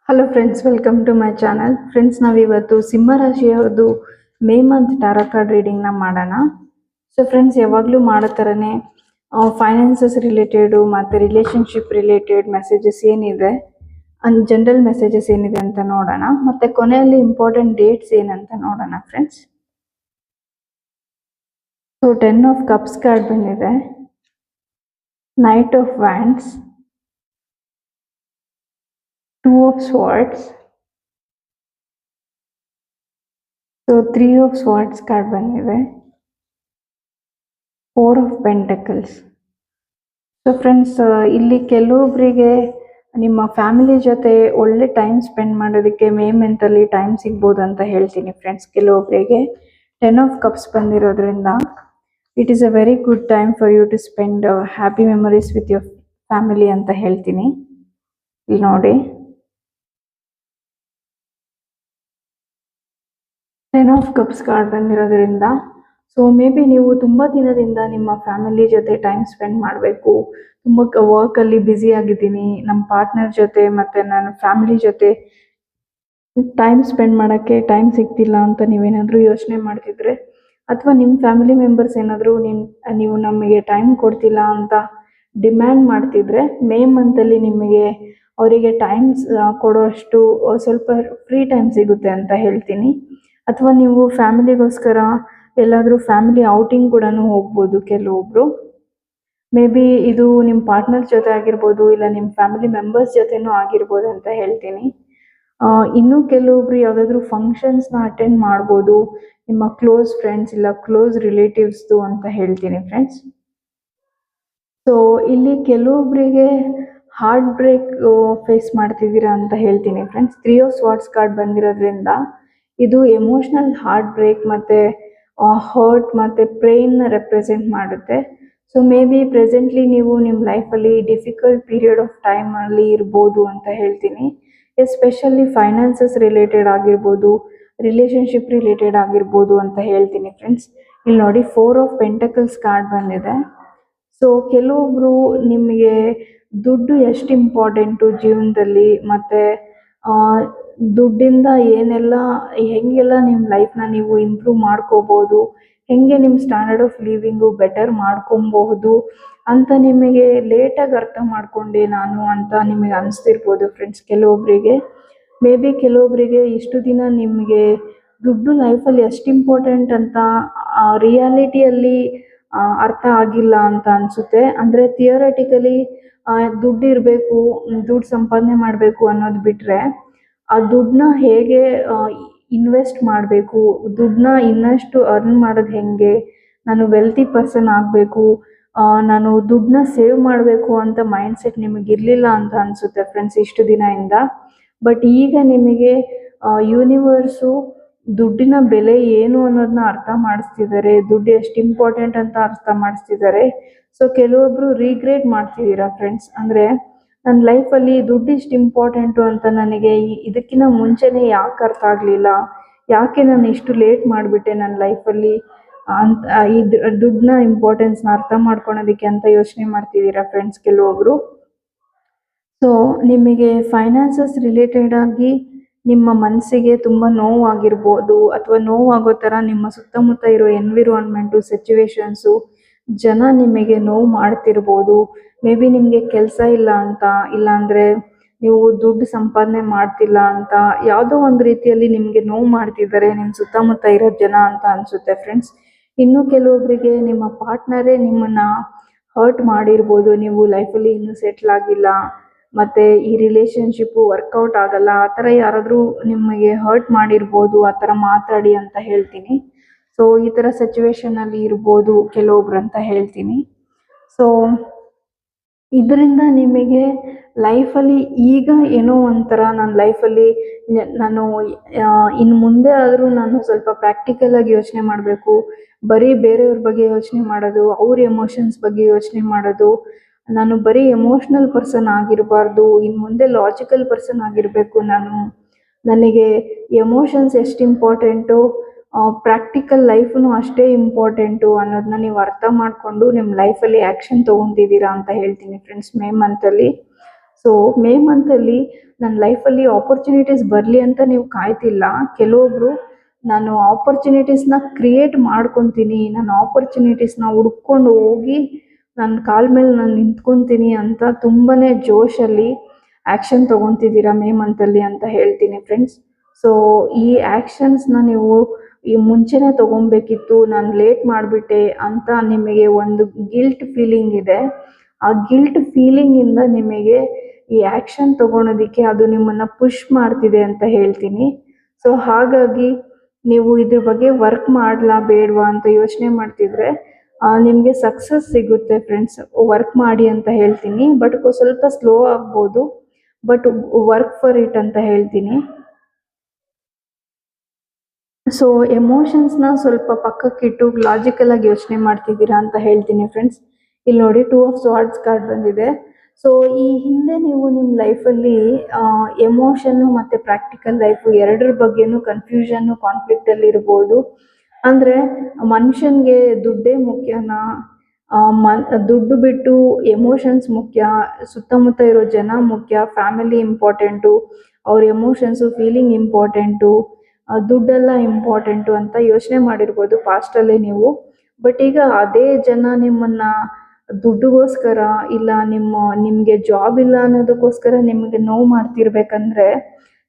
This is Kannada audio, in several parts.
Hello friends, welcome to my channel. Friends, ನಾವಿವತ್ತು ಸಿಂಹ ರಾಶಿಯವ್ರದ್ದು ಮೇ ಮಂತ್ ಟಾರೋ ಕಾರ್ಡ್ ರೀಡಿಂಗ್ನ ಮಾಡೋಣ. ಸೊ ಫ್ರೆಂಡ್ಸ್, ಯಾವಾಗಲೂ ಮಾಡೋ ಥರನೇ ಫೈನಾನ್ಸಸ್ ರಿಲೇಟೆಡು ಮತ್ತು ರಿಲೇಷನ್ಶಿಪ್ ರಿಲೇಟೆಡ್ ಮೆಸೇಜಸ್ ಏನಿದೆ, ಜನರಲ್ ಮೆಸೇಜಸ್ ಏನಿದೆ ಅಂತ ನೋಡೋಣ. ಮತ್ತು ಕೊನೆಯಲ್ಲಿ ಇಂಪಾರ್ಟೆಂಟ್ ಡೇಟ್ಸ್ ಏನಂತ ನೋಡೋಣ friends. So 10 of cups card ಬಂದಿದೆ, knight of wands, 2 of swords, so 3 of swords card ಬಂದಿದೆ, 4 ಆಫ್ ಪೆಂಟಕಲ್ಸ್. ಸೊ ಫ್ರೆಂಡ್ಸ್, ಇಲ್ಲಿ ಕೆಲವೊಬ್ಬರಿಗೆ ನಿಮ್ಮ ಫ್ಯಾಮಿಲಿ ಜೊತೆ ಒಳ್ಳೆ ಟೈಮ್ ಸ್ಪೆಂಡ್ ಮಾಡೋದಕ್ಕೆ ಮೇ ಮಂತಲ್ಲಿ ಟೈಮ್ ಸಿಗ್ಬೋದು ಅಂತ ಹೇಳ್ತೀನಿ ಫ್ರೆಂಡ್ಸ್. ಕೆಲವೊಬ್ಬರಿಗೆ 10 ಆಫ್ ಕಪ್ಸ್ ಬಂದಿರೋದ್ರಿಂದ it is a very good time for you to spend happy memories with your family ಅಂತ ಹೇಳ್ತೀನಿ. ಇಲ್ಲಿ ನೋಡಿ, 10 ಆಫ್ ಕಪ್ಸ್ ಕಾರ್ಡ್ ಬಂದಿರೋದ್ರಿಂದ ಸೊ ಮೇ ಬಿ ನೀವು ತುಂಬ ದಿನದಿಂದ ನಿಮ್ಮ ಫ್ಯಾಮಿಲಿ ಜೊತೆ ಟೈಮ್ ಸ್ಪೆಂಡ್ ಮಾಡಬೇಕು, ತುಂಬ ವರ್ಕಲ್ಲಿ ಬ್ಯುಸಿ ಆಗಿದ್ದೀನಿ, ನಮ್ಮ ಪಾರ್ಟ್ನರ್ ಜೊತೆ ಮತ್ತು ನನ್ನ ಫ್ಯಾಮಿಲಿ ಜೊತೆ ಟೈಮ್ ಸ್ಪೆಂಡ್ ಮಾಡೋಕ್ಕೆ ಟೈಮ್ ಸಿಗ್ತಿಲ್ಲ ಅಂತ ನೀವೇನಾದರೂ ಯೋಚನೆ ಮಾಡ್ತಿದ್ರೆ, ಅಥವಾ ನಿಮ್ಮ ಫ್ಯಾಮಿಲಿ ಮೆಂಬರ್ಸ್ ಏನಾದರೂ ನೀವು ನಮಗೆ ಟೈಮ್ ಕೊಡ್ತಿಲ್ಲ ಅಂತ ಡಿಮ್ಯಾಂಡ್ ಮಾಡ್ತಿದ್ರೆ, ಮೇ ಮಂತಲ್ಲಿ ನಿಮಗೆ ಅವರಿಗೆ ಟೈಮ್ಸ್ ಕೊಡೋಷ್ಟು ಸ್ವಲ್ಪ ಫ್ರೀ ಟೈಮ್ ಸಿಗುತ್ತೆ ಅಂತ ಹೇಳ್ತೀನಿ. ಅಥವಾ ನೀವು ಫ್ಯಾಮಿಲಿಗೋಸ್ಕರ ಎಲ್ಲಾದರೂ ಫ್ಯಾಮಿಲಿ ಔಟಿಂಗ್ ಕೂಡ ಹೋಗ್ಬೋದು ಕೆಲವೊಬ್ಬರು. ಮೇ ಬಿ ಇದು ನಿಮ್ಮ ಪಾರ್ಟ್ನರ್ ಜೊತೆ ಆಗಿರ್ಬೋದು, ಇಲ್ಲ ನಿಮ್ಮ ಫ್ಯಾಮಿಲಿ ಮೆಂಬರ್ಸ್ ಜೊತೆನೂ ಆಗಿರ್ಬೋದು ಅಂತ ಹೇಳ್ತೀನಿ. ಇನ್ನೂ ಕೆಲವೊಬ್ರು ಯಾವುದಾದ್ರೂ ಫಂಕ್ಷನ್ಸ್ನ ಅಟೆಂಡ್ ಮಾಡ್ಬೋದು, ನಿಮ್ಮ ಕ್ಲೋಸ್ ಫ್ರೆಂಡ್ಸ್ ಇಲ್ಲ ಕ್ಲೋಸ್ ರಿಲೇಟಿವ್ಸ್ದು ಅಂತ ಹೇಳ್ತೀನಿ ಫ್ರೆಂಡ್ಸ್. ಸೊ ಇಲ್ಲಿ ಕೆಲವೊಬ್ಬರಿಗೆ ಹಾರ್ಟ್ ಬ್ರೇಕ್ ಫೇಸ್ ಮಾಡ್ತಿದ್ದೀರಾ ಅಂತ ಹೇಳ್ತೀನಿ ಫ್ರೆಂಡ್ಸ್. 3 ಆಫ್ ಸ್ವಾರ್ಡ್ಸ್ ಕಾರ್ಡ್ ಬಂದಿರೋದ್ರಿಂದ ಇದು ಎಮೋಷ್ನಲ್ ಹಾರ್ಟ್ ಬ್ರೇಕ್ ಮತ್ತು ಹರ್ಟ್ ಮತ್ತು ಪೇನ್ನ ರೆಪ್ರೆಸೆಂಟ್ ಮಾಡುತ್ತೆ. ಸೊ ಮೇ ಬಿ ಪ್ರೆಸೆಂಟ್ಲಿ ನೀವು ನಿಮ್ಮ ಲೈಫಲ್ಲಿ ಡಿಫಿಕಲ್ಟ್ ಪೀರಿಯಡ್ ಆಫ್ ಟೈಮಲ್ಲಿ ಇರ್ಬೋದು ಅಂತ ಹೇಳ್ತೀನಿ. ಎಸ್ಪೆಷಲಿ ಫೈನಾನ್ಸಸ್ ರಿಲೇಟೆಡ್ ಆಗಿರ್ಬೋದು, ರಿಲೇಷನ್ಶಿಪ್ ರಿಲೇಟೆಡ್ ಆಗಿರ್ಬೋದು ಅಂತ ಹೇಳ್ತೀನಿ ಫ್ರೆಂಡ್ಸ್. ಇಲ್ಲಿ ನೋಡಿ, 4 ಆಫ್ ಪೆಂಟಕಲ್ಸ್ ಕಾರ್ಡ್ ಬಂದಿದೆ. ಸೊ ಕೆಲವೊಬ್ಬರು ನಿಮಗೆ ದುಡ್ಡು ಎಷ್ಟು ಇಂಪಾರ್ಟೆಂಟು ಜೀವನದಲ್ಲಿ, ಮತ್ತು ದುಡ್ಡಿಂದ ಹೆಂಗೆಲ್ಲ ನಿಮ್ಮ ಲೈಫ್ನ ನೀವು ಇಂಪ್ರೂವ್ ಮಾಡ್ಕೋಬೋದು, ಹೆಂಗೆ ನಿಮ್ಮ ಸ್ಟ್ಯಾಂಡರ್ಡ್ ಆಫ್ ಲಿವಿಂಗು ಬೆಟರ್ ಮಾಡ್ಕೊಬಹುದು ಅಂತ ನಿಮಗೆ ಲೇಟಾಗಿ ಅರ್ಥ ಮಾಡ್ಕೊಂಡೆ ನಾನು ಅಂತ ನಿಮಗೆ ಅನಿಸ್ತಿರ್ಬೋದು ಫ್ರೆಂಡ್ಸ್. ಕೆಲವೊಬ್ಬರಿಗೆ ಮೇ ಬಿ ಕೆಲವೊಬ್ಬರಿಗೆ ಇಷ್ಟು ದಿನ ನಿಮಗೆ ದುಡ್ಡು ಲೈಫಲ್ಲಿ ಎಷ್ಟು ಇಂಪಾರ್ಟೆಂಟ್ ಅಂತ ರಿಯಾಲಿಟಿಯಲ್ಲಿ ಅರ್ಥ ಆಗಿಲ್ಲ ಅಂತ ಅನಿಸುತ್ತೆ. ಅಂದರೆ ಥಿಯರಟಿಕಲಿ ದುಡ್ಡು ಇರಬೇಕು, ದುಡ್ಡು ಸಂಪಾದನೆ ಮಾಡಬೇಕು ಅನ್ನೋದು ಬಿಟ್ಟರೆ, ಆ ದುಡ್ಡನ್ನ ಹೇಗೆ ಇನ್ವೆಸ್ಟ್ ಮಾಡಬೇಕು, ದುಡ್ಡನ್ನ ಇನ್ನಷ್ಟು ಅರ್ನ್ ಮಾಡೋದು ಹೆಂಗೆ, ನಾನು ವೆಲ್ತಿ ಪರ್ಸನ್ ಆಗಬೇಕು, ನಾನು ದುಡ್ಡನ್ನ ಸೇವ್ ಮಾಡಬೇಕು ಅಂತ ಮೈಂಡ್ಸೆಟ್ ನಿಮಗಿರಲಿಲ್ಲ ಅಂತ ಅನಿಸುತ್ತೆ ಫ್ರೆಂಡ್ಸ್ ಇಷ್ಟು ದಿನದಿಂದ. ಬಟ್ ಈಗ ನಿಮಗೆ ಯೂನಿವರ್ಸು ದುಡ್ಡಿನ ಬೆಲೆ ಏನು ಅನ್ನೋದನ್ನ ಅರ್ಥ ಮಾಡಿಸ್ತಿದ್ದಾರೆ, ದುಡ್ಡು ಎಷ್ಟು ಇಂಪಾರ್ಟೆಂಟ್ ಅಂತ ಅರ್ಥ ಮಾಡಿಸ್ತಿದ್ದಾರೆ. ಸೊ ಕೆಲವೊಬ್ಬರು ರೀಗ್ರೇಟ್ ಮಾಡ್ತಿದ್ದೀರಾ ಫ್ರೆಂಡ್ಸ್. ಅಂದರೆ ನನ್ನ ಲೈಫಲ್ಲಿ ದುಡ್ಡು ಇಷ್ಟು ಇಂಪಾರ್ಟೆಂಟು ಅಂತ ನನಗೆ ಇದಕ್ಕಿಂತ ಮುಂಚೆನೇ ಯಾಕೆ ಅರ್ಥ ಆಗಲಿಲ್ಲ, ಯಾಕೆ ನಾನು ಇಷ್ಟು ಲೇಟ್ ಮಾಡಿಬಿಟ್ಟೆ ನನ್ನ ಲೈಫಲ್ಲಿ ಅಂತ ದುಡ್ಡನ್ನ ಇಂಪಾರ್ಟೆನ್ಸ್ನ ಅರ್ಥ ಮಾಡ್ಕೊಳೋದಕ್ಕೆ ಅಂತ ಯೋಚನೆ ಮಾಡ್ತಿದ್ದೀರಾ ಫ್ರೆಂಡ್ಸ್ ಕೆಲವೊಬ್ಬರು. ಸೊ ನಿಮಗೆ ಫೈನಾನ್ಸಸ್ ರಿಲೇಟೆಡ್ ಆಗಿ ನಿಮ್ಮ ಮನಸ್ಸಿಗೆ ತುಂಬ ನೋವಾಗಿರ್ಬೋದು, ಅಥವಾ ನೋವಾಗೋ ಥರ ನಿಮ್ಮ ಸುತ್ತಮುತ್ತ ಇರೋ ಎನ್ವಿರಾನ್ಮೆಂಟು, ಸಿಚುವೇಶನ್ಸು, ಜನ ನಿಮಗೆ ನೋವು ಮಾಡ್ತಿರ್ಬೋದು. ಮೇ ಬಿ ನಿಮಗೆ ಕೆಲಸ ಇಲ್ಲ ಅಂತ, ಇಲ್ಲಾಂದರೆ ನೀವು ದುಡ್ಡು ಸಂಪಾದನೆ ಮಾಡ್ತಿಲ್ಲ ಅಂತ, ಯಾವುದೋ ಒಂದು ರೀತಿಯಲ್ಲಿ ನಿಮಗೆ ನೋವು ಮಾಡ್ತಿದ್ದಾರೆ ನಿಮ್ಮ ಸುತ್ತಮುತ್ತ ಇರೋ ಜನ ಅಂತ ಅನಿಸುತ್ತೆ ಫ್ರೆಂಡ್ಸ್. ಇನ್ನು ಕೆಲವೊಬ್ಬರಿಗೆ ನಿಮ್ಮ ಪಾರ್ಟ್ನರೇ ನಿಮ್ಮನ್ನು ಹರ್ಟ್ ಮಾಡಿರ್ಬೋದು, ನೀವು ಲೈಫಲ್ಲಿ ಇನ್ನೂ ಸೆಟ್ಲ್ ಆಗಿಲ್ಲ ಮತ್ತು ಈ ರಿಲೇಷನ್ಶಿಪ್ಪು ವರ್ಕೌಟ್ ಆಗಲ್ಲ, ಆ ಥರ ಯಾರಾದರೂ ನಿಮಗೆ ಹರ್ಟ್ ಮಾಡಿರ್ಬೋದು, ಆ ಥರ ಮಾತಾಡಿ ಅಂತ ಹೇಳ್ತೀನಿ. ಸೊ ಈ ಥರ ಸಿಚುವೇಶನಲ್ಲಿ ಇರ್ಬೋದು ಕೆಲವೊಬ್ರು ಅಂತ ಹೇಳ್ತೀನಿ. ಸೊ ಇದರಿಂದ ನಿಮಗೆ ಲೈಫಲ್ಲಿ ಈಗ ಏನೋ ಒಂಥರ ನನ್ನ ಲೈಫಲ್ಲಿ ನಾನು ಇನ್ನು ಮುಂದೆ ಆದರೂ ನಾನು ಸ್ವಲ್ಪ ಪ್ರಾಕ್ಟಿಕಲಾಗಿ ಯೋಚನೆ ಮಾಡಬೇಕು, ಬರೀ ಬೇರೆಯವ್ರ ಬಗ್ಗೆ ಯೋಚನೆ ಮಾಡೋದು, ಅವ್ರ ಎಮೋಷನ್ಸ್ ಬಗ್ಗೆ ಯೋಚನೆ ಮಾಡೋದು, ನಾನು ಬರೀ ಎಮೋಷ್ನಲ್ ಪರ್ಸನ್ ಆಗಿರಬಾರ್ದು, ಇನ್ನು ಮುಂದೆ ಲಾಜಿಕಲ್ ಪರ್ಸನ್ ಆಗಿರಬೇಕು ನಾನು, ನನಗೆ ಎಮೋಷನ್ಸ್ ಎಷ್ಟು ಇಂಪಾರ್ಟೆಂಟು, ಪ್ರಾಕ್ಟಿಕಲ್ ಲೈಫ್ನು ಅಷ್ಟೇ ಇಂಪಾರ್ಟೆಂಟು ಅನ್ನೋದನ್ನ ನೀವು ಅರ್ಥ ಮಾಡಿಕೊಂಡು ನಿಮ್ಮ ಲೈಫಲ್ಲಿ ಆ್ಯಕ್ಷನ್ ತೊಗೊತಿದ್ದೀರಾ ಅಂತ ಹೇಳ್ತೀನಿ ಫ್ರೆಂಡ್ಸ್ ಮೇ ಮಂತಲ್ಲಿ. ಸೊ ಮೇ ಮಂತಲ್ಲಿ ನನ್ನ ಲೈಫಲ್ಲಿ ಆಪರ್ಚುನಿಟೀಸ್ ಬರಲಿ ಅಂತ ನೀವು ಕಾಯ್ತಿಲ್ಲ. ಕೆಲವೊಬ್ರು ನಾನು ಆಪರ್ಚುನಿಟೀಸ್ನ ಕ್ರಿಯೇಟ್ ಮಾಡ್ಕೊತೀನಿ, ನಾನು ಆಪರ್ಚುನಿಟೀಸ್ನ ಹುಡ್ಕೊಂಡು ಹೋಗಿ ನನ್ನ ಕಾಲ ಮೇಲೆ ನಾನು ನಿಂತ್ಕೊತೀನಿ ಅಂತ ತುಂಬಾನೇ ಜೋಶಲ್ಲಿ ಆ್ಯಕ್ಷನ್ ತೊಗೊತಿದ್ದೀರಾ ಮೇ ಮಂತಲ್ಲಿ ಅಂತ ಹೇಳ್ತೀನಿ ಫ್ರೆಂಡ್ಸ್. ಸೊ ಈ ಆ್ಯಕ್ಷನ್ಸ್ನ ನೀವು ಈ ಮುಂಚೆನೇ ತೊಗೊಬೇಕಿತ್ತು, ನಾನು ಲೇಟ್ ಮಾಡಿಬಿಟ್ಟೆ ಅಂತ ನಿಮಗೆ ಒಂದು ಗಿಲ್ಟ್ ಫೀಲಿಂಗ್ ಇದೆ. ಆ ಗಿಲ್ಟ್ ಫೀಲಿಂಗಿಂದ ನಿಮಗೆ ಈ ಆ್ಯಕ್ಷನ್ ತೊಗೊಳೋದಕ್ಕೆ ಅದು ನಿಮ್ಮನ್ನು ಪುಷ್ ಮಾಡ್ತಿದೆ ಅಂತ ಹೇಳ್ತೀನಿ. ಸೊ ಹಾಗಾಗಿ ನೀವು ಇದ್ರ ಬಗ್ಗೆ ವರ್ಕ್ ಮಾಡಲಾ ಬೇಡವಾ ಅಂತ ಯೋಚನೆ ಮಾಡ್ತಿದ್ರೆ ನಿಮಗೆ ಸಕ್ಸಸ್ ಸಿಗುತ್ತೆ ಫ್ರೆಂಡ್ಸ್. ವರ್ಕ್ ಮಾಡಿ ಅಂತ ಹೇಳ್ತೀನಿ, ಬಟ್ ಸ್ವಲ್ಪ ಸ್ಲೋ ಆಗ್ಬೋದು, ಬಟ್ ವರ್ಕ್ ಫಾರ್ ಇಟ್ ಅಂತ ಹೇಳ್ತೀನಿ. ಸೊ ಎಮೋಷನ್ಸ್ನ ಸ್ವಲ್ಪ ಪಕ್ಕಕ್ಕಿಟ್ಟು ಲಾಜಿಕಲ್ ಆಗಿ ಯೋಚನೆ ಮಾಡ್ತಿದ್ದೀರಾ ಅಂತ ಹೇಳ್ತೀನಿ ಫ್ರೆಂಡ್ಸ್. ಇಲ್ಲಿ ನೋಡಿ 2 ಆಫ್ ಸ್ವಾರ್ಡ್ಸ್ ಕಾರ್ಡ್ ಬಂದಿದೆ. ಸೊ ಈ ಹಿಂದೆ ನೀವು ನಿಮ್ಮ ಲೈಫಲ್ಲಿ ಎಮೋಷನ್ನು ಮತ್ತು ಪ್ರಾಕ್ಟಿಕಲ್ ಲೈಫು ಎರಡರ ಬಗ್ಗೆನೂ ಕನ್ಫ್ಯೂಷನ್ನು ಕಾನ್ಫ್ಲಿಕ್ಟಲ್ಲಿ ಇರ್ಬೋದು. ಅಂದರೆ ಮನುಷ್ಯನಿಗೆ ದುಡ್ಡೇ ಮುಖ್ಯನಾ, ದುಡ್ಡು ಬಿಟ್ಟು ಎಮೋಷನ್ಸ್ ಮುಖ್ಯ, ಸುತ್ತಮುತ್ತ ಇರೋ ಜನ ಮುಖ್ಯ, ಫ್ಯಾಮಿಲಿ ಇಂಪಾರ್ಟೆಂಟು, ಅವ್ರ ಎಮೋಷನ್ಸು ಫೀಲಿಂಗ್ ಇಂಪಾರ್ಟೆಂಟು, ದುಡ್ಡೆಲ್ಲ ಇಂಪಾರ್ಟೆಂಟು ಅಂತ ಯೋಚನೆ ಮಾಡಿರ್ಬೋದು ಪಾಸ್ಟಲ್ಲೇ ನೀವು. ಬಟ್ ಈಗ ಅದೇ ಜನ ನಿಮ್ಮನ್ನು ದುಡ್ಡುಗೋಸ್ಕರ ಇಲ್ಲ ನಿಮಗೆ ಜಾಬ್ ಇಲ್ಲ ಅನ್ನೋದಕ್ಕೋಸ್ಕರ ನಿಮಗೆ ನೋವು ಮಾಡ್ತಿರ್ಬೇಕಂದ್ರೆ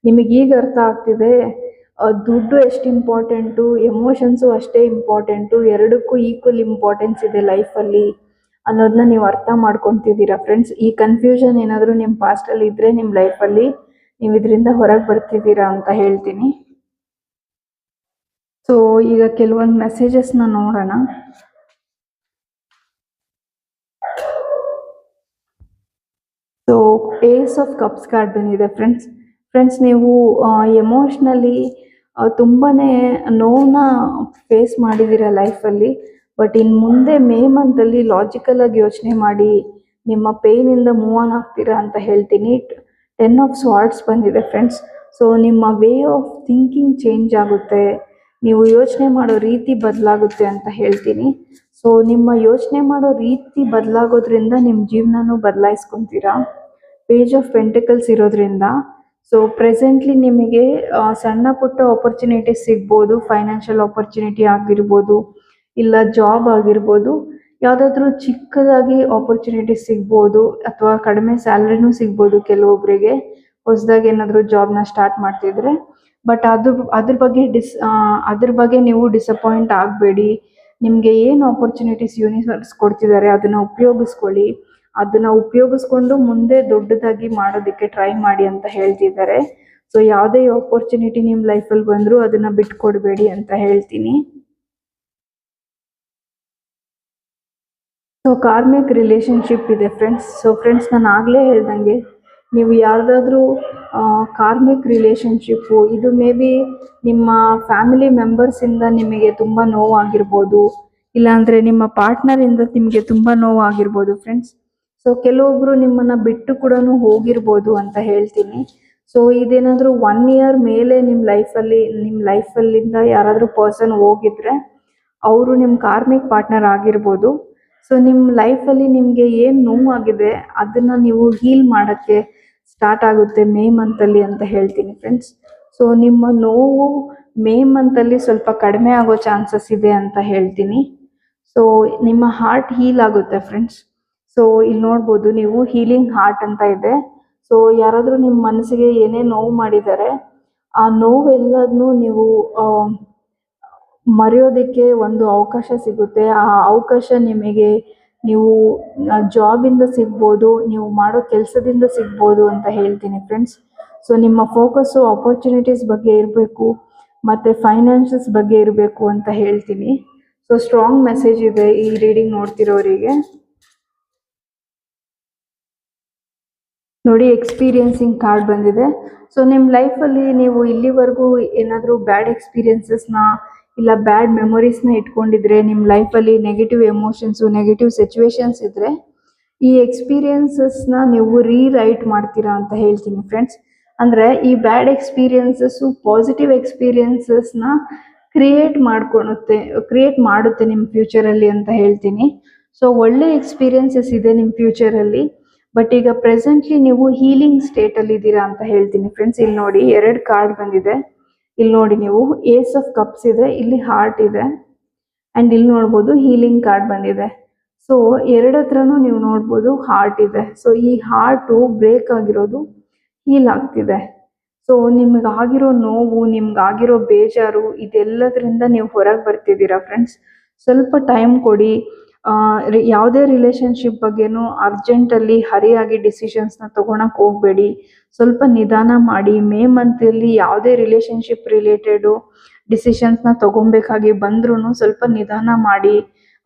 ನಿಮಗೆ ಈಗ ಅರ್ಥ ಆಗ್ತಿದೆ ದುಡ್ಡು ಎಷ್ಟು ಇಂಪಾರ್ಟೆಂಟು, ಎಮೋಷನ್ಸು ಅಷ್ಟೇ ಇಂಪಾರ್ಟೆಂಟು, ಎರಡಕ್ಕೂ ಈಕ್ವಲ್ ಇಂಪಾರ್ಟೆನ್ಸ್ ಇದೆ ಲೈಫಲ್ಲಿ ಅನ್ನೋದನ್ನ ನೀವು ಅರ್ಥ ಮಾಡ್ಕೊತಿದ್ದೀರಾ ಫ್ರೆಂಡ್ಸ್. ಈ ಕನ್ಫ್ಯೂಷನ್ ಏನಾದರೂ ನಿಮ್ಮ ಪಾಸ್ಟಲ್ಲಿ ಇದ್ದರೆ ನಿಮ್ಮ ಲೈಫಲ್ಲಿ ನೀವು ಇದರಿಂದ ಹೊರಗೆ ಬರ್ತಿದ್ದೀರಾ ಅಂತ ಹೇಳ್ತೀನಿ. ಸೊ ಈಗ ಕೆಲವೊಂದು ಮೆಸೇಜಸ್ನ ನೋಡೋಣ. So ace of cups card ಬಂದಿದೆ ಫ್ರೆಂಡ್ಸ್ ನೀವು ಎಮೋಷ್ನಲಿ ತುಂಬಾ ನೋವನ್ನ ಫೇಸ್ ಮಾಡಿದ್ದೀರ ಲೈಫಲ್ಲಿ. ಬಟ್ ಇನ್ನು ಮುಂದೆ ಮೇ ಮಂತಲ್ಲಿ ಲಾಜಿಕಲ್ ಆಗಿ ಯೋಚನೆ ಮಾಡಿ ನಿಮ್ಮ ಪೇಯ್ನಿಂದ ಮೂವ್ ಆನ್ ಆಗ್ತೀರಾ ಅಂತ ಹೇಳ್ತೀನಿ. 10 ಆಫ್ ಸ್ವಾರ್ಡ್ಸ್ ಬಂದಿದೆ ಫ್ರೆಂಡ್ಸ್. ಸೊ ನಿಮ್ಮ ವೇ ಆಫ್ ಥಿಂಕಿಂಗ್ ಚೇಂಜ್ ಆಗುತ್ತೆ, ನೀವು ಯೋಚನೆ ಮಾಡೋ ರೀತಿ ಬದಲಾಗುತ್ತೆ ಅಂತ ಹೇಳ್ತೀನಿ. ಸೊ ನಿಮ್ಮ ಯೋಚನೆ ಮಾಡೋ ರೀತಿ ಬದಲಾಗೋದ್ರಿಂದ ನಿಮ್ಮ ಜೀವನನೂ ಬದಲಾಯಿಸ್ಕೊತೀರಾ. ಪೇಜ್ ಆಫ್ ಪೆಂಟಿಕಲ್ಸ್ ಇರೋದ್ರಿಂದ ಸೊ ಪ್ರೆಸೆಂಟ್ಲಿ ನಿಮಗೆ ಸಣ್ಣ ಪುಟ್ಟ ಆಪರ್ಚುನಿಟೀಸ್ ಸಿಗ್ಬೋದು, ಫೈನಾನ್ಷಿಯಲ್ ಆಪರ್ಚುನಿಟಿ ಆಗಿರ್ಬೋದು, ಇಲ್ಲ ಜಾಬ್ ಆಗಿರ್ಬೋದು, ಯಾವುದಾದ್ರೂ ಚಿಕ್ಕದಾಗಿ ಆಪರ್ಚುನಿಟೀಸ್ ಸಿಗ್ಬೋದು, ಅಥವಾ ಕಡಿಮೆ ಸ್ಯಾಲ್ರಿನೂ ಸಿಗ್ಬೋದು ಕೆಲವೊಬ್ಬರಿಗೆ ಹೊಸದಾಗಿ ಏನಾದರೂ ಜಾಬ್ನ ಸ್ಟಾರ್ಟ್ ಮಾಡ್ತಿದ್ರೆ. ಬಟ್ ಅದ್ರ ಬಗ್ಗೆ ನೀವು ಡಿಸಪಾಯಿಂಟ್ ಆಗಬೇಡಿ. ನಿಮಗೆ ಏನು ಆಪರ್ಚುನಿಟೀಸ್ ಯೂನಿವರ್ಸ್ ಕೊಡ್ತಿದ್ದಾರೆ ಅದನ್ನು ಉಪಯೋಗಿಸ್ಕೊಳ್ಳಿ, ಅದನ್ನು ಉಪಯೋಗಿಸ್ಕೊಂಡು ಮುಂದೆ ದೊಡ್ಡದಾಗಿ ಮಾಡೋದಕ್ಕೆ ಟ್ರೈ ಮಾಡಿ ಅಂತ ಹೇಳ್ತಿದ್ದಾರೆ. ಸೊ ಯಾವುದೇ ಆಪರ್ಚುನಿಟಿ ನಿಮ್ಮ ಲೈಫಲ್ಲಿ ಬಂದರೂ ಅದನ್ನು ಬಿಟ್ಕೊಡ್ಬೇಡಿ ಅಂತ ಹೇಳ್ತೀನಿ. ಸೊ ಕಾರ್ಮಿಕ್ ರಿಲೇಷನ್ಶಿಪ್ ಇದೆ ಫ್ರೆಂಡ್ಸ್. ಸೊ ಫ್ರೆಂಡ್ಸ್ ನಾನು ಆಗಲೇ ಹೇಳ್ದಂಗೆ ನೀವು ಯಾವುದಾದ್ರೂ ಕಾರ್ಮಿಕ್ ರಿಲೇಷನ್ಶಿಪ್ಪು ಇದು ಮೇ ಬಿ ನಿಮ್ಮ ಫ್ಯಾಮಿಲಿ ಮೆಂಬರ್ಸಿಂದ ನಿಮಗೆ ತುಂಬ ನೋವಾಗಿರ್ಬೋದು, ಇಲ್ಲಾಂದರೆ ನಿಮ್ಮ ಪಾರ್ಟ್ನರಿಂದ ನಿಮಗೆ ತುಂಬ ನೋವಾಗಿರ್ಬೋದು ಫ್ರೆಂಡ್ಸ್. ಸೊ ಕೆಲವೊಬ್ಬರು ನಿಮ್ಮನ್ನು ಬಿಟ್ಟು ಕೂಡ ಹೋಗಿರ್ಬೋದು ಅಂತ ಹೇಳ್ತೀನಿ. ಸೊ ಇದೇನಾದರೂ 1 ಇಯರ್ ಮೇಲೆ ನಿಮ್ಮ ಲೈಫಲ್ಲಿಂದ ಯಾರಾದರೂ ಪರ್ಸನ್ ಹೋಗಿದ್ರೆ ಅವರು ನಿಮ್ಮ ಕಾರ್ಮಿಕ್ ಪಾರ್ಟ್ನರ್ ಆಗಿರ್ಬೋದು. ಸೊ ನಿಮ್ಮ ಲೈಫಲ್ಲಿ ನಿಮಗೆ ಏನು ನೋವಾಗಿದೆ ಅದನ್ನು ನೀವು ಹೀಲ್ ಮಾಡೋಕ್ಕೆ ಸ್ಟಾರ್ಟ್ ಆಗುತ್ತೆ ಮೇ ಮಂತಲ್ಲಿ ಅಂತ ಹೇಳ್ತೀನಿ ಫ್ರೆಂಡ್ಸ್. ಸೊ ನಿಮ್ಮ ನೋವು ಮೇ ಮಂತಲ್ಲಿ ಸ್ವಲ್ಪ ಕಡಿಮೆ ಆಗೋ ಚಾನ್ಸಸ್ ಇದೆ ಅಂತ ಹೇಳ್ತೀನಿ. ಸೊ ನಿಮ್ಮ ಹಾರ್ಟ್ ಹೀಲ್ ಆಗುತ್ತೆ ಫ್ರೆಂಡ್ಸ್. ಸೊ ಇಲ್ಲಿ ನೋಡ್ಬೋದು ನೀವು ಹೀಲಿಂಗ್ ಹಾರ್ಟ್ ಅಂತ ಇದೆ. ಸೊ ಯಾರಾದರೂ ನಿಮ್ಮ ಮನಸ್ಸಿಗೆ ಏನೇ ನೋವು ಮಾಡಿದ್ದಾರೆ ಆ ನೋವೆಲ್ಲದನ್ನೂ ನೀವು ಮರೆಯೋದಕ್ಕೆ ಒಂದು ಅವಕಾಶ ಸಿಗುತ್ತೆ. ಆ ಅವಕಾಶ ನಿಮಗೆ ನೀವು ಜಾಬಿಂದ ಸಿಗ್ಬೋದು, ನೀವು ಮಾಡೋ ಕೆಲಸದಿಂದ ಸಿಗ್ಬೋದು ಅಂತ ಹೇಳ್ತೀನಿ ಫ್ರೆಂಡ್ಸ್. ಸೊ ನಿಮ್ಮ ಫೋಕಸ್ಸು ಆಪರ್ಚುನಿಟೀಸ್ ಬಗ್ಗೆ ಇರಬೇಕು ಮತ್ತು ಫೈನಾನ್ಷಿಯಲ್ಸ್ ಬಗ್ಗೆ ಇರಬೇಕು ಅಂತ ಹೇಳ್ತೀನಿ. ಸೊ ಸ್ಟ್ರಾಂಗ್ ಮೆಸೇಜ್ ಇದೆ ಈ ರೀಡಿಂಗ್ ನೋಡ್ತಿರೋರಿಗೆ. ನೋಡಿ ಎಕ್ಸ್ಪೀರಿಯನ್ಸಿಂಗ್ ಕಾರ್ಡ್ ಬಂದಿದೆ. ಸೊ ನಿಮ್ಮ ಲೈಫಲ್ಲಿ ನೀವು ಇಲ್ಲಿವರೆಗೂ ಏನಾದರೂ ಬ್ಯಾಡ್ ಎಕ್ಸ್ಪೀರಿಯನ್ಸಸ್ನ ಇಲ್ಲ ಬ್ಯಾಡ್ ಮೆಮೊರೀಸ್ನ ಇಟ್ಕೊಂಡಿದ್ರೆ, ನಿಮ್ಮ ಲೈಫಲ್ಲಿ ನೆಗೆಟಿವ್ ಎಮೋಷನ್ಸು ನೆಗೆಟಿವ್ ಸಿಚುವೇಶನ್ಸ್ ಇದ್ದರೆ ಈ ಎಕ್ಸ್ಪೀರಿಯನ್ಸಸ್ನ ನೀವು ರೀರೈಟ್ ಮಾಡ್ತೀರಾ ಅಂತ ಹೇಳ್ತೀನಿ ಫ್ರೆಂಡ್ಸ್. ಅಂದರೆ ಈ ಬ್ಯಾಡ್ ಎಕ್ಸ್ಪೀರಿಯನ್ಸಸ್ಸು ಪಾಸಿಟಿವ್ ಎಕ್ಸ್ಪೀರಿಯನ್ಸಸ್ನ ಕ್ರಿಯೇಟ್ ಮಾಡುತ್ತೆ ನಿಮ್ಮ ಫ್ಯೂಚರಲ್ಲಿ ಅಂತ ಹೇಳ್ತೀನಿ. ಸೊ ಒಳ್ಳೆ ಎಕ್ಸ್ಪೀರಿಯನ್ಸಸ್ ಇದೆ ನಿಮ್ಮ ಫ್ಯೂಚರಲ್ಲಿ, ಬಟ್ ಈಗ ಪ್ರೆಸೆಂಟ್ಲಿ ನೀವು ಹೀಲಿಂಗ್ ಸ್ಟೇಟ್ ಅಲ್ಲಿ ಇದ್ದೀರಾ ಅಂತ ಹೇಳ್ತೀನಿ ಫ್ರೆಂಡ್ಸ್. ಇಲ್ಲಿ ನೋಡಿ 2 ಕಾರ್ಡ್ ಬಂದಿದೆ. ಇಲ್ಲಿ ನೋಡಿ ನೀವು ಏಸ್ ಆಫ್ ಕಪ್ಸ್ ಇದೆ, ಇಲ್ಲಿ ಹಾರ್ಟ್ ಇದೆ, ಅಂಡ್ ಇಲ್ಲಿ ನೋಡ್ಬೋದು ಹೀಲಿಂಗ್ ಕಾರ್ಡ್ ಬಂದಿದೆ. ಸೊ ಎರಡತ್ರನು ನೀವು ನೋಡ್ಬೋದು ಹಾರ್ಟ್ ಇದೆ. ಸೊ ಈ ಹಾರ್ಟು ಬ್ರೇಕ್ ಆಗಿರೋದು ಹೀಲ್ ಆಗ್ತಿದೆ. ಸೊ ನಿಮ್ಗಾಗಿರೋ ನೋವು, ನಿಮ್ಗಾಗಿರೋ ಬೇಜಾರು, ಇದೆಲ್ಲದರಿಂದ ನೀವು ಹೊರಗೆ ಬರ್ತಿದ್ದೀರಾ ಫ್ರೆಂಡ್ಸ್. ಸ್ವಲ್ಪ ಟೈಮ್ ಕೊಡಿ. ಯಾವುದೇ ರಿಲೇಶನ್ಶಿಪ್ ಬಗ್ಗೆನೂ ಅರ್ಜೆಂಟಲ್ಲಿ ಹರಿಯಾಗಿ ಡಿಸಿಷನ್ಸ್ನ ತಗೊಳಕ್ ಹೋಗಬೇಡಿ. ಸ್ವಲ್ಪ ನಿಧಾನ ಮಾಡಿ. ಮೇ ಮಂತಲ್ಲಿ ಯಾವುದೇ ರಿಲೇಶನ್ಶಿಪ್ ರಿಲೇಟೆಡು ಡಿಸಿಷನ್ಸ್ನ ತಗೊಬೇಕಾಗಿ ಬಂದ್ರೂ ಸ್ವಲ್ಪ ನಿಧಾನ ಮಾಡಿ.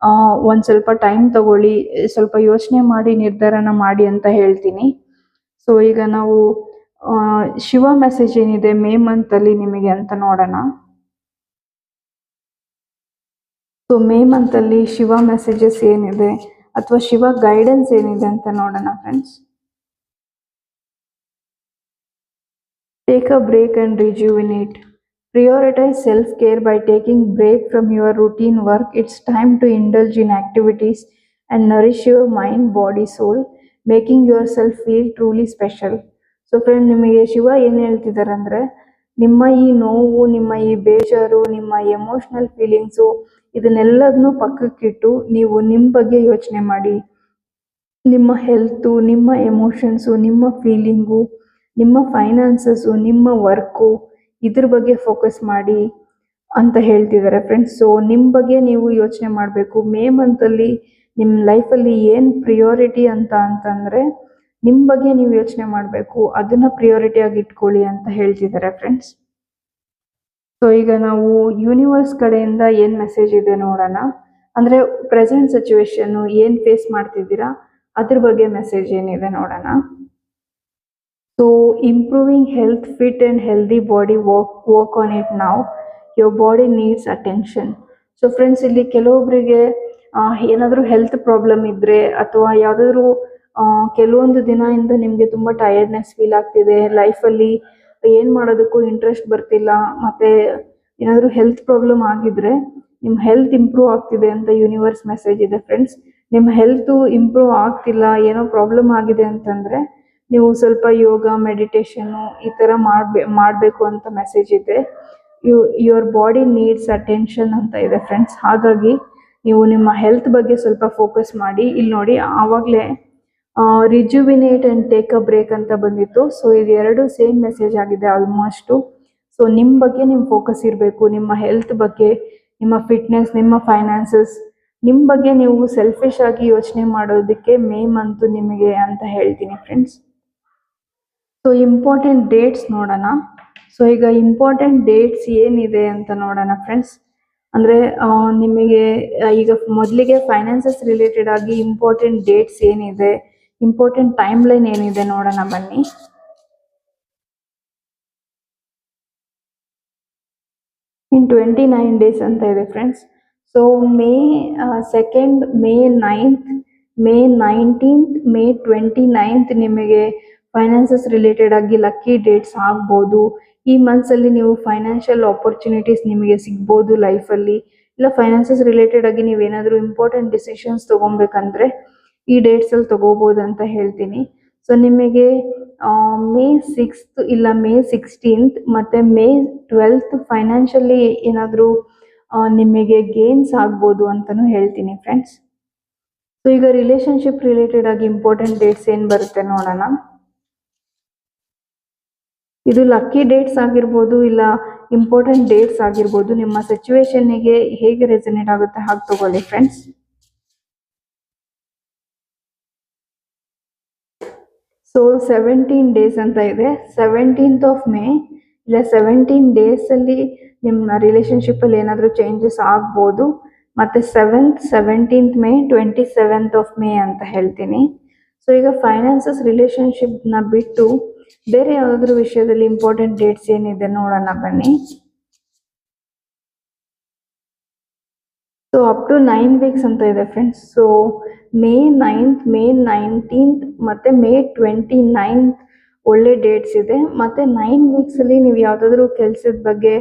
ಒಂದು ಸ್ವಲ್ಪ ಟೈಮ್ ತಗೊಳ್ಳಿ, ಸ್ವಲ್ಪ ಯೋಚನೆ ಮಾಡಿ ನಿರ್ಧಾರನ ಮಾಡಿ ಅಂತ ಹೇಳ್ತೀನಿ. ಸೊ ಈಗ ನಾವು ಶಿವ ಮೆಸೇಜ್ ಏನಿದೆ ಮೇ ಮಂತಲ್ಲಿ ನಿಮಗೆ ಅಂತ ನೋಡೋಣ. ಸೊ ಮೇ ಮಂತಲ್ಲಿ ಶಿವ ಮೆಸೇಜಸ್ ಏನಿದೆ ಅಥವಾ ಶಿವ ಗೈಡೆನ್ಸ್ ಏನಿದೆ ಅಂತ ನೋಡೋಣ friends. Take a break and rejuvenate. Prioritize self-care by taking break from your routine work. It's time to indulge in activities and nourish your mind, body, soul, making yourself feel truly special. So friend, ನಿಮಗೆ ಶಿವ ಏನು ಹೇಳ್ತಿದ್ದಾರೆ ಅಂದರೆ, ನಿಮ್ಮ ಈ ನೋವು, ನಿಮ್ಮ ಈ ಬೇಜಾರು, ನಿಮ್ಮ ಎಮೋಷ್ನಲ್ ಫೀಲಿಂಗ್ಸು ಇದನ್ನೆಲ್ಲದನ್ನೂ ಪಕ್ಕಕ್ಕಿಟ್ಟು ನೀವು ನಿಮ್ಮ ಬಗ್ಗೆ ಯೋಚನೆ ಮಾಡಿ. ನಿಮ್ಮ ಹೆಲ್ತು, ನಿಮ್ಮ ಎಮೋಷನ್ಸು, ನಿಮ್ಮ ಫೀಲಿಂಗು, ನಿಮ್ಮ ಫೈನಾನ್ಸಸ್ಸು, ನಿಮ್ಮ ವರ್ಕು, ಇದ್ರ ಬಗ್ಗೆ ಫೋಕಸ್ ಮಾಡಿ ಅಂತ ಹೇಳ್ತಿದ್ದಾರೆ ಫ್ರೆಂಡ್ಸ್. ಸೊ ನಿಮ್ಮ ಬಗ್ಗೆ ನೀವು ಯೋಚನೆ ಮಾಡಬೇಕು. ಮೇ ಮಂತಲ್ಲಿ ನಿಮ್ಮ ಲೈಫಲ್ಲಿ ಏನು ಪ್ರಿಯಾರಿಟಿ ಅಂತಂದರೆ ನಿಮ್ಮ ಬಗ್ಗೆ ನೀವು ಯೋಚನೆ ಮಾಡಬೇಕು. ಅದನ್ನು ಪ್ರಿಯಾರಿಟಿಯಾಗಿ ಇಟ್ಕೊಳ್ಳಿ ಅಂತ ಹೇಳ್ತಿದ್ದಾರೆ ಫ್ರೆಂಡ್ಸ್. ಸೊ ಈಗ ನಾವು ಯೂನಿವರ್ಸ್ ಕಡೆಯಿಂದ ಏನು ಮೆಸೇಜ್ ಇದೆ ನೋಡೋಣ. ಅಂದರೆ ಪ್ರೆಸೆಂಟ್ ಸಿಚುವೇಶನ್ನು ಏನು ಫೇಸ್ ಮಾಡ್ತಿದ್ದೀರಾ ಅದ್ರ ಬಗ್ಗೆ ಮೆಸೇಜ್ ಏನಿದೆ ನೋಡೋಣ. So improving health, fit and healthy body, work on it now. Your body needs attention. So friends, ಇಲ್ಲಿ ಕೆಲವೊಬ್ಬರಿಗೆ ಏನಾದರೂ ಹೆಲ್ತ್ ಪ್ರಾಬ್ಲಮ್ ಇದ್ದರೆ ಅಥವಾ ಯಾವುದಾದ್ರೂ ಕೆಲವೊಂದು ದಿನದಿಂದ ನಿಮಗೆ ತುಂಬ ಟಯರ್ಡ್ನೆಸ್ ಫೀಲ್ ಆಗ್ತಿದೆ, ಲೈಫಲ್ಲಿ ಏನು ಮಾಡೋದಕ್ಕೂ ಇಂಟ್ರೆಸ್ಟ್ ಬರ್ತಿಲ್ಲ, ಮತ್ತು ಏನಾದರೂ ಹೆಲ್ತ್ ಪ್ರಾಬ್ಲಮ್ ಆಗಿದ್ರೆ ನಿಮ್ಮ ಹೆಲ್ತ್ ಇಂಪ್ರೂವ್ ಆಗ್ತಿದೆ ಅಂತ ಯೂನಿವರ್ಸ್ ಮೆಸೇಜ್ ಇದೆ ಫ್ರೆಂಡ್ಸ್. ನಿಮ್ಮ ಹೆಲ್ತು ಇಂಪ್ರೂವ್ ಆಗ್ತಿಲ್ಲ, ಏನೋ ಪ್ರಾಬ್ಲಮ್ ಆಗಿದೆ ಅಂತಂದರೆ ನೀವು ಸ್ವಲ್ಪ ಯೋಗ, ಮೆಡಿಟೇಷನ್ನು ಈ ಥರ ಮಾಡಬೇಕು ಅಂತ ಮೆಸೇಜ್ ಇದೆ. ಯುವರ್ ಬಾಡಿ ನೀಡ್ಸ್ ಅಟೆನ್ಷನ್ ಅಂತ ಇದೆ ಫ್ರೆಂಡ್ಸ್. ಹಾಗಾಗಿ ನೀವು ನಿಮ್ಮ ಹೆಲ್ತ್ ಬಗ್ಗೆ ಸ್ವಲ್ಪ ಫೋಕಸ್ ಮಾಡಿ. ಇಲ್ಲಿ ನೋಡಿ, ಆವಾಗಲೇ rejuvenate and take a break ಅಂತ ಬಂದಿತ್ತು. ಸೊ ಇದೆರಡು ಸೇಮ್ ಮೆಸೇಜ್ ಆಗಿದೆ ಆಲ್ಮೋಸ್ಟು. ಸೊ ನಿಮ್ಮ ಬಗ್ಗೆ ನಿಮ್ಮ ಫೋಕಸ್ ಇರಬೇಕು. ನಿಮ್ಮ ಹೆಲ್ತ್ ಬಗ್ಗೆ, ನಿಮ್ಮ ಫಿಟ್ನೆಸ್, ನಿಮ್ಮ ಫೈನಾನ್ಸಸ್, ನಿಮ್ಮ ಬಗ್ಗೆ ನೀವು ಸೆಲ್ಫಿಶ್ ಆಗಿ ಯೋಚನೆ ಮಾಡೋದಕ್ಕೆ ಮೇ ಮಂತು ನಿಮಗೆ ಅಂತ ಹೇಳ್ತೀನಿ ಫ್ರೆಂಡ್ಸ್. ಸೊ ಇಂಪಾರ್ಟೆಂಟ್ ಡೇಟ್ಸ್ ನೋಡೋಣ. ಸೊ ಈಗ ಇಂಪಾರ್ಟೆಂಟ್ ಡೇಟ್ಸ್ ಏನಿದೆ ಅಂತ ನೋಡೋಣ ಫ್ರೆಂಡ್ಸ್. ಅಂದರೆ ನಿಮಗೆ ಈಗ ಮೊದಲಿಗೆ ಫೈನಾನ್ಸಸ್ ರಿಲೇಟೆಡ್ ಆಗಿ ಇಂಪಾರ್ಟೆಂಟ್ ಡೇಟ್ಸ್ ಏನಿದೆ, ಇಂಪಾರ್ಟೆಂಟ್ ಟೈಮ್ ಲೈನ್ ಏನಿದೆ ನೋಡೋಣ ಬನ್ನಿ. ಇನ್ 29 ಡೇಸ್ ಅಂತ ಇದೆ friends. So May 2nd, May 9th, May 19th, May 29th ನಿಮಗೆ ಫೈನಾನ್ಸಸ್ ರಿಲೇಟೆಡ್ ಆಗಿ ಲಕ್ಕಿ ಡೇಟ್ಸ್ ಆಗ್ಬೋದು. ಈ ಮಂತ್ಸಲ್ಲಿ ನೀವು ಫೈನಾನ್ಷಿಯಲ್ ಆಪರ್ಚುನಿಟೀಸ್ ನಿಮಗೆ ಸಿಗ್ಬೋದು ಲೈಫಲ್ಲಿ. ಇಲ್ಲ ಫೈನಾನ್ಸಸ್ ರಿಲೇಟೆಡ್ ಆಗಿ ನೀವೇನಾದರೂ ಇಂಪಾರ್ಟೆಂಟ್ ಡಿಸಿಷನ್ಸ್ ತೊಗೊಬೇಕಂದ್ರೆ ಈ ಡೇಟ್ಸಲ್ಲಿ ತೊಗೋಬೋದು ಅಂತ ಹೇಳ್ತೀನಿ. ಸೊ ನಿಮಗೆ ಮೇ 6th ಇಲ್ಲ ಮೇ 16th ಮತ್ತು ಮೇ 12th ಫೈನಾನ್ಷಿಯಲಿ ಏನಾದರೂ ನಿಮಗೆ ಗೇನ್ಸ್ ಆಗ್ಬೋದು ಅಂತಲೂ ಹೇಳ್ತೀನಿ ಫ್ರೆಂಡ್ಸ್. ಸೊ ಈಗ ರಿಲೇಷನ್ಶಿಪ್ ರಿಲೇಟೆಡ್ ಆಗಿ ಇಂಪಾರ್ಟೆಂಟ್ ಡೇಟ್ಸ್ ಏನು ಬರುತ್ತೆ ನೋಡೋಣ. ಇದು ಲಕ್ಕಿ ಡೇಟ್ಸ್ ಆಗಿರ್ಬೋದು, ಇಲ್ಲ ಇಂಪಾರ್ಟೆಂಟ್ ಡೇಟ್ಸ್ ಆಗಿರ್ಬೋದು. ನಿಮ್ಮ ಸಿಚುವೇಶನ್ನಿಗೆ ಹೇಗೆ ರೆಸನೇಟ್ ಆಗುತ್ತೆ ಹಾಗೆ ತಗೊಳ್ಳಿ ಫ್ರೆಂಡ್ಸ್. ಸೊ 17 ಡೇಸ್ ಅಂತ ಇದೆ. 17th ಆಫ್ ಮೇ ಇಲ್ಲ 17 ಡೇಸಲ್ಲಿ ನಿಮ್ಮ ರಿಲೇಷನ್ಶಿಪ್ಪಲ್ಲಿ ಏನಾದರೂ ಚೇಂಜಸ್ ಆಗ್ಬೋದು. ಮತ್ತು 7th, 17th May, 27th of May ಅಂತ ಹೇಳ್ತೀನಿ. ಸೊ ಈಗ ಫೈನಾನ್ಸಸ್ ರಿಲೇಷನ್ಶಿಪ್ನ ಬಿಟ್ಟು ಬೇರೆ ಯಾವುದಾದ್ರೂ ವಿಷಯದಲ್ಲಿ ಇಂಪಾರ್ಟೆಂಟ್ ಡೇಟ್ಸ್ ಏನಿದೆ ನೋಡೋಣ ಬನ್ನಿ. ಸೊ ಅಪ್ ಟು 9 ವೀಕ್ಸ್ ಅಂತ ಇದೆ friends. So May 9th, May 19th ಮತ್ತು ಮೇ 29th ಒಳ್ಳೆ ಡೇಟ್ಸ್ ಇದೆ. ಮತ್ತು 9 ವೀಕ್ಸಲ್ಲಿ ನೀವು ಯಾವುದಾದ್ರೂ ಕೆಲಸದ ಬಗ್ಗೆ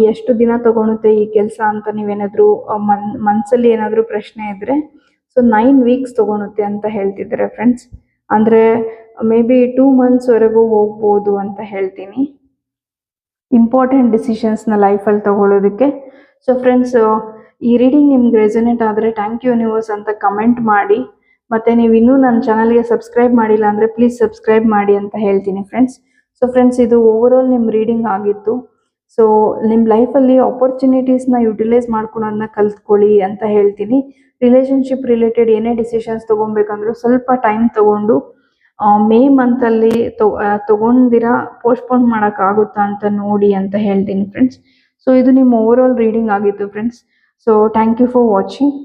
ಎಷ್ಟು ದಿನ ತಗೊಳುತ್ತೆ ಈ ಕೆಲಸ ಅಂತ ನೀವೇನಾದರೂ ಮನಸ್ಸಲ್ಲಿ ಏನಾದರೂ ಪ್ರಶ್ನೆ ಇದ್ದರೆ, ಸೊ 9 ವೀಕ್ಸ್ ತಗೊಳುತ್ತೆ ಅಂತ ಹೇಳ್ತಿದ್ದಾರೆ ಫ್ರೆಂಡ್ಸ್. ಅಂದರೆ ಮೇ ಬಿ 2 ಮಂತ್ಸ್ವರೆಗೂ ಹೋಗ್ಬೋದು ಅಂತ ಹೇಳ್ತೀನಿ, ಇಂಪಾರ್ಟೆಂಟ್ ಡಿಸಿಷನ್ಸ್ನ ಲೈಫಲ್ಲಿ ತಗೊಳ್ಳೋದಕ್ಕೆ. ಸೊ ಫ್ರೆಂಡ್ಸ್, ಈ ರೀಡಿಂಗ್ ನಿಮ್ಗೆ ರೆಸೊನೇಟ್ ಆದರೆ ಥ್ಯಾಂಕ್ ಯು ಯೂನಿವರ್ಸ್ ಅಂತ ಕಮೆಂಟ್ ಮಾಡಿ. ಮತ್ತು ನೀವು ಇನ್ನೂ ನನ್ನ ಚಾನಲ್ಗೆ ಸಬ್ಸ್ಕ್ರೈಬ್ ಮಾಡಿಲ್ಲ ಅಂದರೆ ಪ್ಲೀಸ್ ಸಬ್ಸ್ಕ್ರೈಬ್ ಮಾಡಿ ಅಂತ ಹೇಳ್ತೀನಿ ಫ್ರೆಂಡ್ಸ್. ಸೊ ಫ್ರೆಂಡ್ಸ್, ಇದು ಓವರಾಲ್ ನಿಮ್ಮ ರೀಡಿಂಗ್ ಆಗಿತ್ತು. ಸೊ ನಿಮ್ಮ ಲೈಫಲ್ಲಿ ಆಪರ್ಚುನಿಟೀಸ್ನ ಯುಟಿಲೈಸ್ ಮಾಡ್ಕೊಳೋದನ್ನ ಕಲ್ತ್ಕೊಳ್ಳಿ ಅಂತ ಹೇಳ್ತೀನಿ. ರಿಲೇಷನ್ಶಿಪ್ ರಿಲೇಟೆಡ್ ಏನೇ ಡಿಸಿಷನ್ಸ್ ತೊಗೊಬೇಕಂದ್ರೂ ಸ್ವಲ್ಪ ಟೈಮ್ ತೊಗೊಂಡು ಮೇ ಮಂತಲ್ಲಿ ತೊಗೊಂಡಿರ ಪೋಸ್ಟ್ಪೋನ್ ಮಾಡೋಕ್ಕಾಗುತ್ತಾ ಅಂತ ನೋಡಿ ಅಂತ ಹೇಳ್ತೀನಿ ಫ್ರೆಂಡ್ಸ್. ಸೊ ಇದು ನಿಮ್ಮ ಓವರಾಲ್ ರೀಡಿಂಗ್ ಆಗಿತ್ತು friends. So thank you for watching.